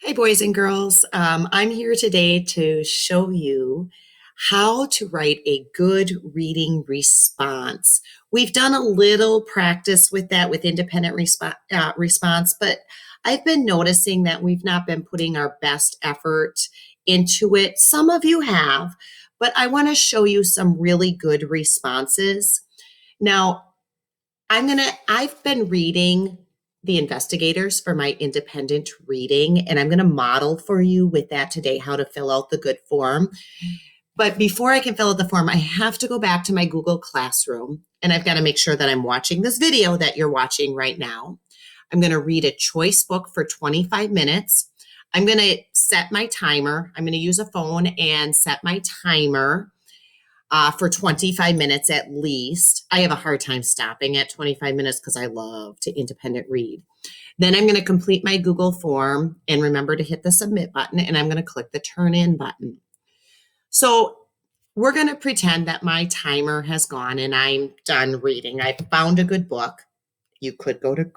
Hey, boys and girls. I'm here today to show you how to write a good reading response. We've done a little practice with that with independent response, but I've been noticing that we've not been putting our best effort into it. Some of you have, but I want to show you some really good responses. Now, I've been reading The Investigators for my independent reading, and I'm going to model for you with that today how to fill out the good form. But before I can fill out the form, I have to go back to my Google Classroom, and I've got to make sure that I'm watching this video that you're watching right now. I'm going to read a choice book for 25 minutes. I'm going to set my timer. I'm going to use a phone and set my timer for 25 minutes at least. I have a hard time stopping at 25 minutes because I love to independent read. Then I'm going to complete my Google form and remember to hit the submit button, and I'm going to click the turn in button. So we're going to pretend that my timer has gone and I'm done reading. I found a good book. You could go to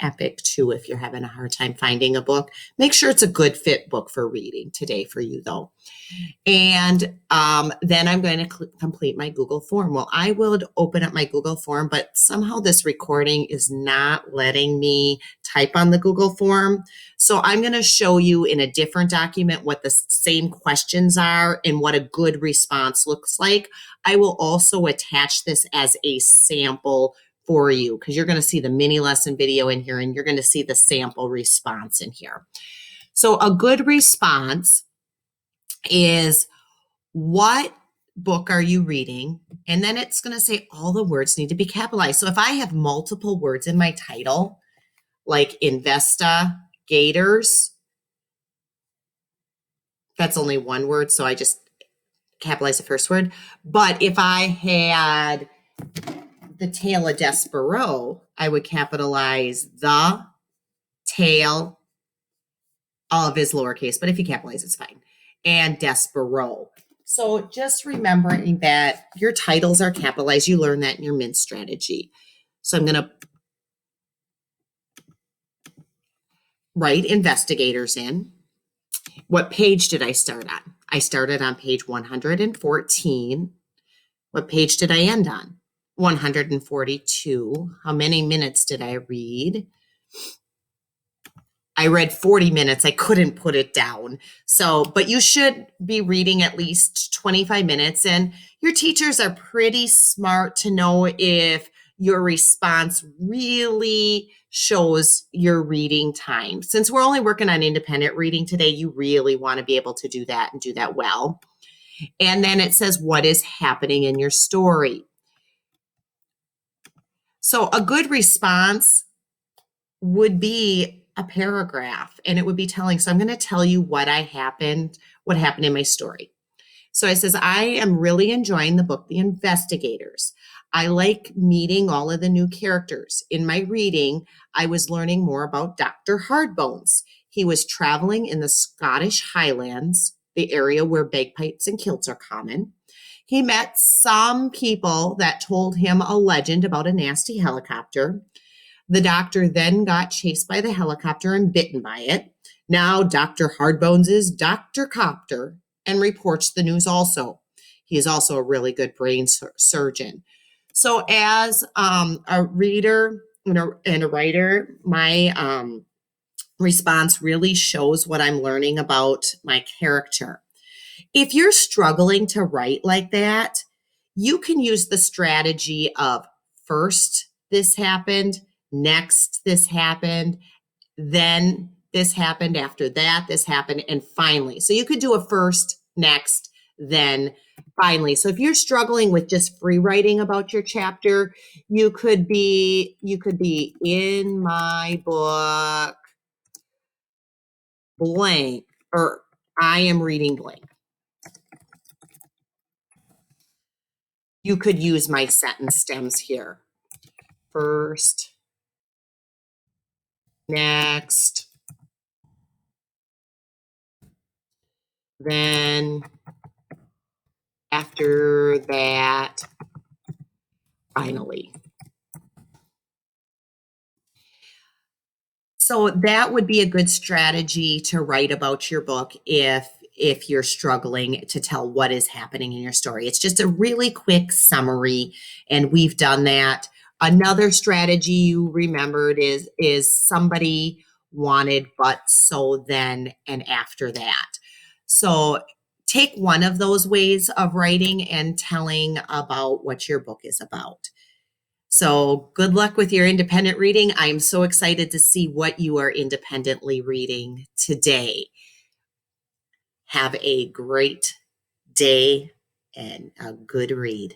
Epic too if you're having a hard time finding a book. Make sure it's a good fit book for reading today for you though. And then I'm going to complete my Google form. Well, I will open up my Google form, but somehow this recording is not letting me type on the Google form. So I'm going to show you in a different document what the same questions are and what a good response looks like. I will also attach this as a sample for you because you're going to see the mini lesson video in here and you're going to see the sample response in here. So a good response is what book are you reading? And then it's going to say all the words need to be capitalized. So if I have multiple words in my title, like Investigators, that's only one word. So I just capitalize the first word. But if I had The Tale of Despereaux, I would capitalize the tale of is lowercase, but if you capitalize, it's fine. And Despereaux. So just remembering that your titles are capitalized. You learn that in your Mint strategy. So I'm going to write Investigators in. What page did I start on? I started on page 114. What page did I end on? 142. How many minutes did I read? I read 40 minutes. I couldn't put it down. So, but you should be reading at least 25 minutes. And your teachers are pretty smart to know if your response really shows your reading time. Since we're only working on independent reading today, you really want to be able to do that and do that well. And then it says, what is happening in your story? So a good response would be a paragraph and it would be telling. So I'm going to tell you what happened in my story. So it says, I am really enjoying the book, The Investigators. I like meeting all of the new characters. In my reading, I was learning more about Dr. Hardbones. He was traveling in the Scottish Highlands, the area where bagpipes and kilts are common. He met some people that told him a legend about a nasty helicopter. The doctor then got chased by the helicopter and bitten by it. Now Dr. Hardbones is Dr. Copter and reports the news also. He is also a really good brain surgeon. So as a reader and a writer, my response really shows what I'm learning about my character. If you're struggling to write like that, you can use the strategy of first this happened, next this happened, then this happened, after that this happened, and finally. So you could do a first, next, then finally. So if you're struggling with just free writing about your chapter, you could be in my book blank, or I am reading blank. You could use my sentence stems here. First, next, then, after that, finally. So that would be a good strategy to write about your book if you're struggling to tell what is happening in your story. It's just a really quick summary, and we've done that. Another strategy you remembered is somebody wanted but so then and after that. So take one of those ways of writing and telling about what your book is about. So good luck with your independent reading. I am so excited to see what you are independently reading today. Have a great day and a good read.